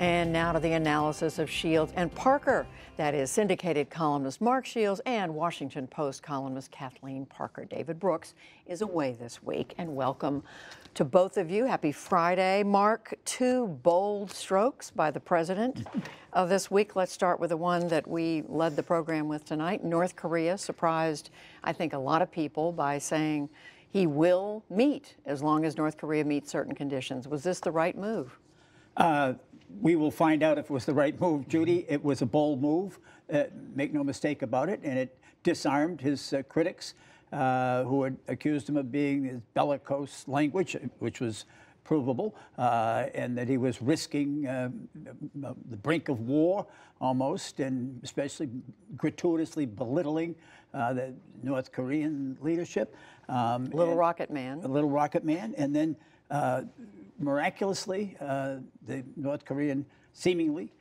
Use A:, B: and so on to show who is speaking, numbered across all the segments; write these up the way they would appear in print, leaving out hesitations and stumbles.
A: And now to the analysis of Shields and Parker. That is syndicated columnist Mark Shields and Washington Post columnist Kathleen Parker. David Brooks is away this week, and welcome to both of you. Happy Friday. Mark, two bold strokes by the president of this week. Let's start with the one that we led the program with tonight. North Korea surprised, I think, a lot of people by saying he will meet as long as North Korea meets certain conditions. Was this the right move?
B: We will find out if it was the right move, Judy. It was a bold move, make no mistake about it, and it disarmed his critics who had accused him of being his bellicose language, which was provable, and that he was risking the brink of war almost, and especially gratuitously belittling the North Korean leadership.
A: Little Rocket Man.
B: A little Rocket Man, and then miraculously, the North Korean seemingly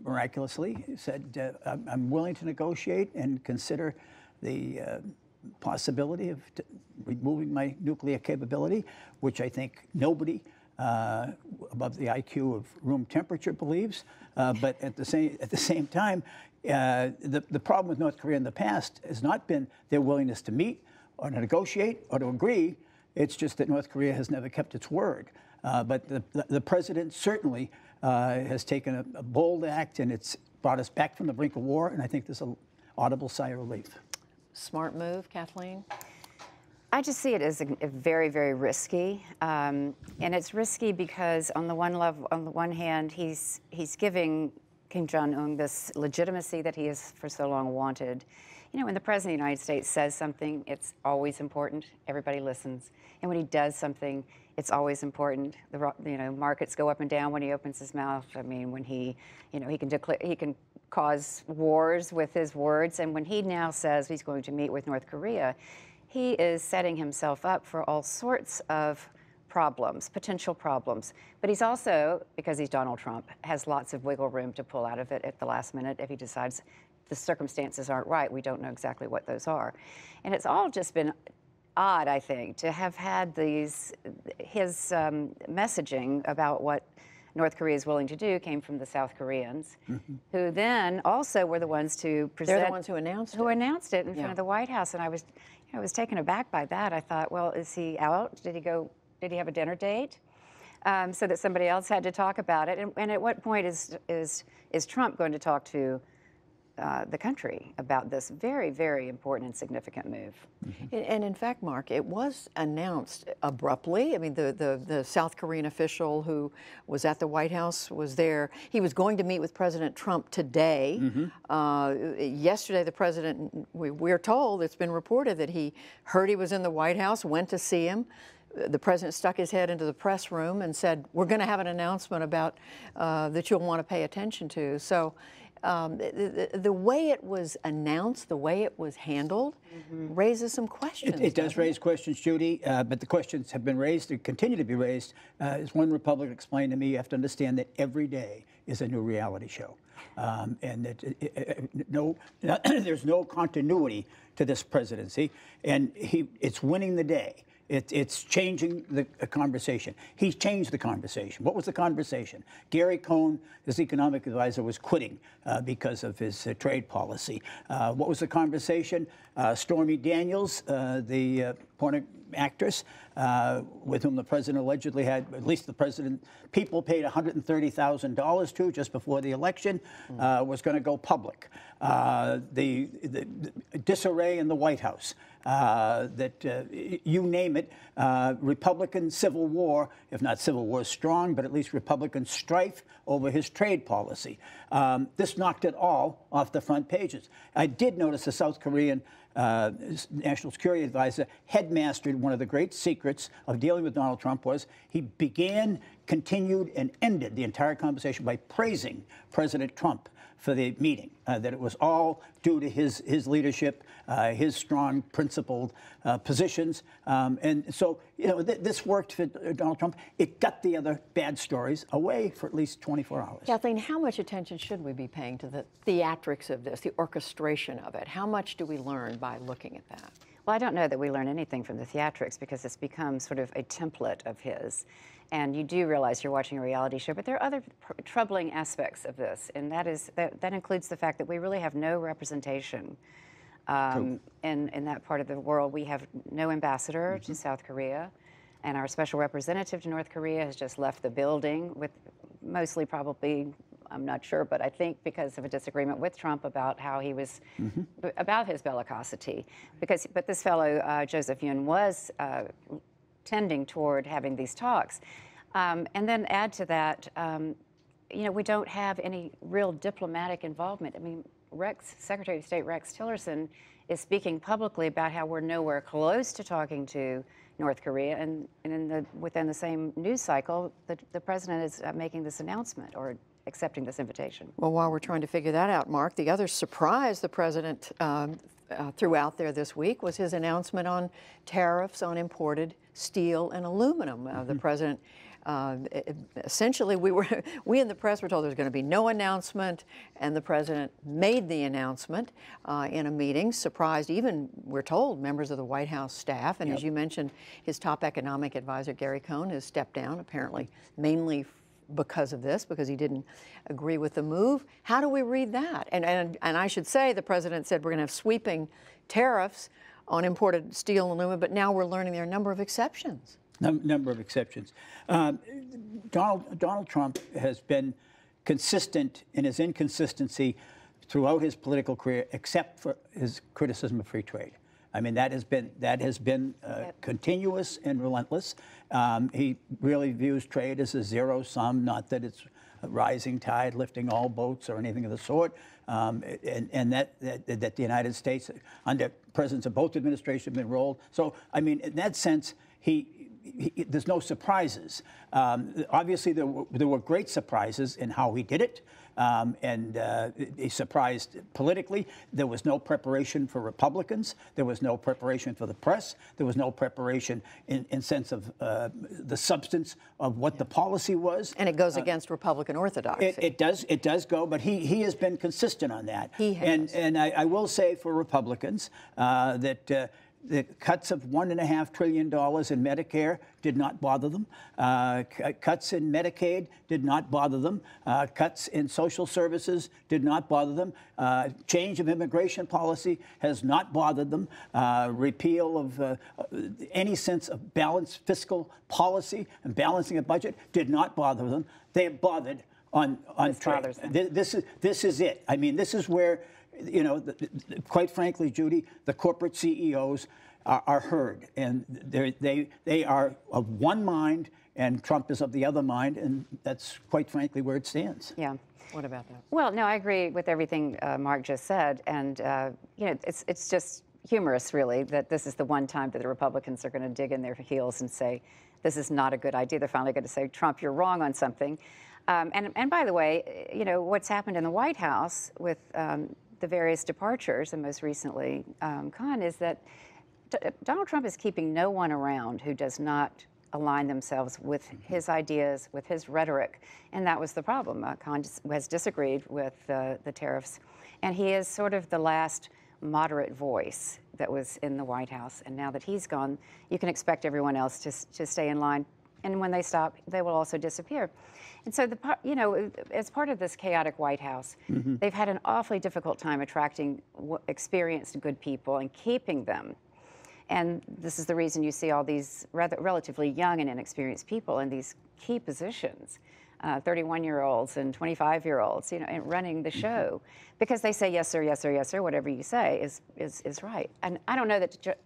B: miraculously said, I'm willing to negotiate and consider the possibility of removing my nuclear capability, which I think nobody above the IQ of room temperature believes. But at the same time, the problem with North Korea in the past has not been their willingness to meet or to negotiate or to agree. It's just that North Korea has never kept its word. But the president certainly has taken a bold act, and it's brought us back from the brink of war, and I think there's an audible sigh of relief.
A: Smart move, Kathleen?
C: I just see it as a very, very risky, and it's risky because on the one hand, he's giving Kim Jong-un this legitimacy that he has for so long wanted. You know, when the President of the United States says something, it's always important. Everybody listens. And when he does something, it's always important. Markets go up and down when he opens his mouth. I mean, when he can cause wars with his words. And when he now says he's going to meet with North Korea, he is setting himself up for all sorts of problems, potential problems. But he's also, because he's Donald Trump, has lots of wiggle room to pull out of it at the last minute if he decides the circumstances aren't right. We don't know exactly what those are. And it's all just been odd, I think, to have had his messaging about what North Korea is willing to do came from the South Koreans, who then also were the ones to present.
A: They're the ones who announced
C: it in front of the White House. And I was taken aback by that. I thought, well, is he out? Did he have a dinner date? So that somebody else had to talk about it. And at what point is Trump going to talk to the country about this very, very important and significant move?
A: And in fact, Mark, it was announced abruptly. I mean, the South Korean official who was at the White House was there. He was going to meet with President Trump today. Yesterday, the president, we're told, it's been reported that he heard he was in the White House, went to see him. The president stuck his head into the press room and said, we're going to have an announcement about that you'll want to pay attention to. So the way it was announced, the way it was handled, raises some questions.
B: It does raise questions, Judy, but the questions have been raised and continue to be raised. As one Republican explained to me, you have to understand that every day is a new reality show. And that there's no continuity to this presidency, and it's winning the day. It's changing the conversation. He's changed the conversation. What was the conversation? Gary Cohn, his economic advisor, was quitting because of his trade policy. What was the conversation? Stormy Daniels, the porn actress, with whom the president allegedly had, at least the president, people paid $130,000 to just before the election, was going to go public. The disarray in the White House. You name it, Republican civil war, if not civil war strong, but at least Republican strife over his trade policy. This knocked it all off the front pages. I did notice the South Korean National Security Advisor headmastered one of the great secrets of dealing with Donald Trump was he began, continued, and ended the entire conversation by praising President Trump for the meeting, that it was all due to his leadership, his strong, principled positions. And so, you know, this worked for Donald Trump. It got the other bad stories away for at least 24 hours.
A: Kathleen, how much attention should we be paying to the theatrics of this, the orchestration of it? How much do we learn by looking at that?
C: Well, I don't know that we learn anything from the theatrics because it's become sort of a template of his. And you do realize you're watching a reality show, but there are other troubling aspects of this, and that includes the fact that we really have no representation in that part of the world. We have no ambassador to South Korea, and our special representative to North Korea has just left the building with mostly probably, I'm not sure, but I think because of a disagreement with Trump about how he was, about his bellicosity. But this fellow, Joseph Yun, was tending toward having these talks. And then add to that, you know, we don't have any real diplomatic involvement. I mean, Secretary of State Rex Tillerson is speaking publicly about how we're nowhere close to talking to North Korea, and within the same news cycle, the president is making this announcement or accepting this invitation.
A: Well, while we're trying to figure that out, Mark, the other surprise the president threw out there this week was his announcement on tariffs on imported steel and aluminum. The president essentially, we in the press were told there's going to be no announcement, and the president made the announcement in a meeting, surprised even, we're told, members of the White House staff. And as you mentioned, his top economic advisor, Gary Cohn, has stepped down, apparently mainly because of this, because he didn't agree with the move. How do we read that? And I should say the president said we're going to have sweeping tariffs on imported steel and aluminum, but now we're learning there are a number of exceptions.
B: Number of exceptions. Donald Trump has been consistent in his inconsistency throughout his political career, except for his criticism of free trade. I mean, that has been continuous and relentless. He really views trade as a zero sum, not that it's a rising tide lifting all boats or anything of the sort, and that the United States, under presidents of both administrations, have been rolled. So, I mean, in that sense, there's no surprises. Obviously, there were great surprises in how he did it, and he surprised politically. There was no preparation for Republicans. There was no preparation for the press. There was no preparation in sense of the substance of what the policy was.
A: And it goes against Republican orthodoxy.
B: It does go, but he has been consistent on that.
A: He has.
B: And I will say for Republicans that the cuts of $1.5 trillion in Medicare did not bother them. Cuts in Medicaid did not bother them. Cuts in social services did not bother them. Change of immigration policy has not bothered them. Repeal of any sense of balanced fiscal policy and balancing a budget did not bother them. They are bothered on trade. This is it. I mean, this is where, you know, quite frankly, Judy, the corporate CEOs are heard, and they are of one mind, and Trump is of the other mind, and that's quite frankly where it stands.
C: Yeah.
A: What about that?
C: Well, no, I agree with everything Mark just said, and you know, it's just humorous, really, that this is the one time that the Republicans are going to dig in their heels and say, this is not a good idea. They're finally going to say, Trump, you're wrong on something. And by the way, you know, what's happened in the White House with the various departures, and most recently Khan, is that Donald Trump is keeping no one around who does not align themselves with his ideas, with his rhetoric, and that was the problem. Khan has disagreed with the tariffs, and he is sort of the last moderate voice that was in the White House, and now that he's gone, you can expect everyone else to stay in line, and when they stop, they will also disappear. And so, you know, as part of this chaotic White House, they've had an awfully difficult time attracting experienced, good people and keeping them. And this is the reason you see all these relatively young and inexperienced people in these key positions, 31-year-olds and 25-year-olds, you know, and running the show, because they say yes sir, yes sir, yes sir, whatever you say is right. And I don't know that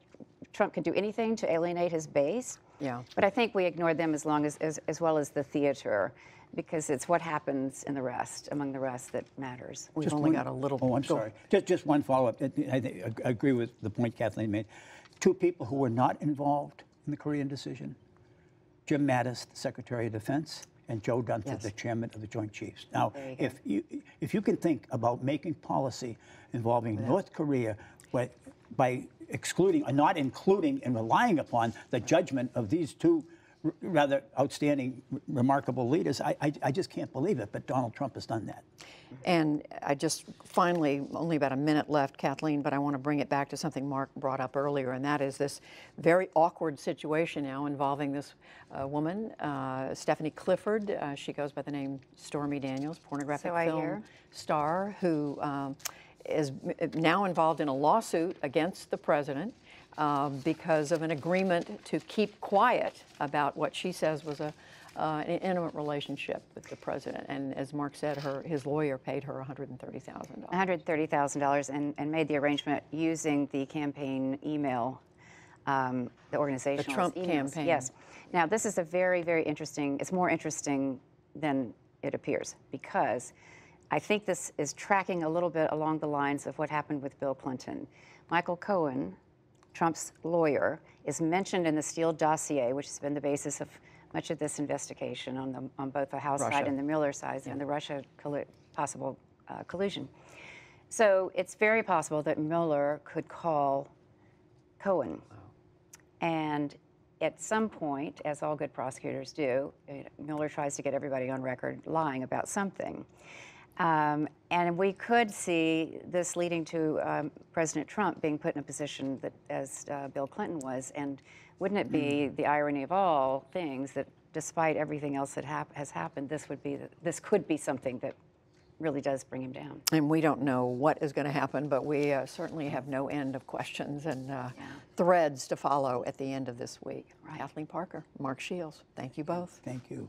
C: Trump can do anything to alienate his base.
A: Yeah.
C: But I think we ignore them as well as the theater, because it's what happens in the rest, among the rest, that matters.
A: We've only got a little.
B: Oh, I'm sorry. Just one follow-up. I agree with the point Kathleen made. Two people who were not involved in the Korean decision: Jim Mattis, the Secretary of Defense, and Joe Dunford, the Chairman of the Joint Chiefs. Now, if you can think about making policy involving North Korea by excluding or not including and relying upon the judgment of these two rather outstanding, remarkable leaders. I just can't believe it, but Donald Trump has done that.
A: And I just finally, only about a minute left, Kathleen, but I want to bring it back to something Mark brought up earlier, and that is this very awkward situation now involving this woman, Stephanie Clifford. She goes by the name Stormy Daniels, pornographic
C: So I
A: film
C: hear.
A: star, who is now involved in a lawsuit against the president because of an agreement to keep quiet about what she says was an intimate relationship with the president. And as Mark said, his lawyer paid her $130,000.
C: $130,000 and made the arrangement using the campaign email, the organizational
A: Trump
C: emails.
A: campaign.
C: Yes. Now, this is a very, very interesting, it's more interesting than it appears, because I think this is tracking a little bit along the lines of what happened with Bill Clinton. Michael Cohen, Trump's lawyer, is mentioned in the Steele dossier, which has been the basis of much of this investigation on both the House side and the Mueller side, and the Russia possible collusion. So it's very possible that Mueller could call Cohen. And at some point, as all good prosecutors do, Mueller tries to get everybody on record lying about something. And we could see this leading to President Trump being put in a position that, as Bill Clinton was. And wouldn't it be the irony of all things that, despite everything else that has happened, this could be something that really does bring him down.
A: And we don't know what is going to happen, but we certainly have no end of questions and threads to follow at the end of this week.
C: Right.
A: Kathleen Parker, Mark Shields, thank you both.
B: Thank you.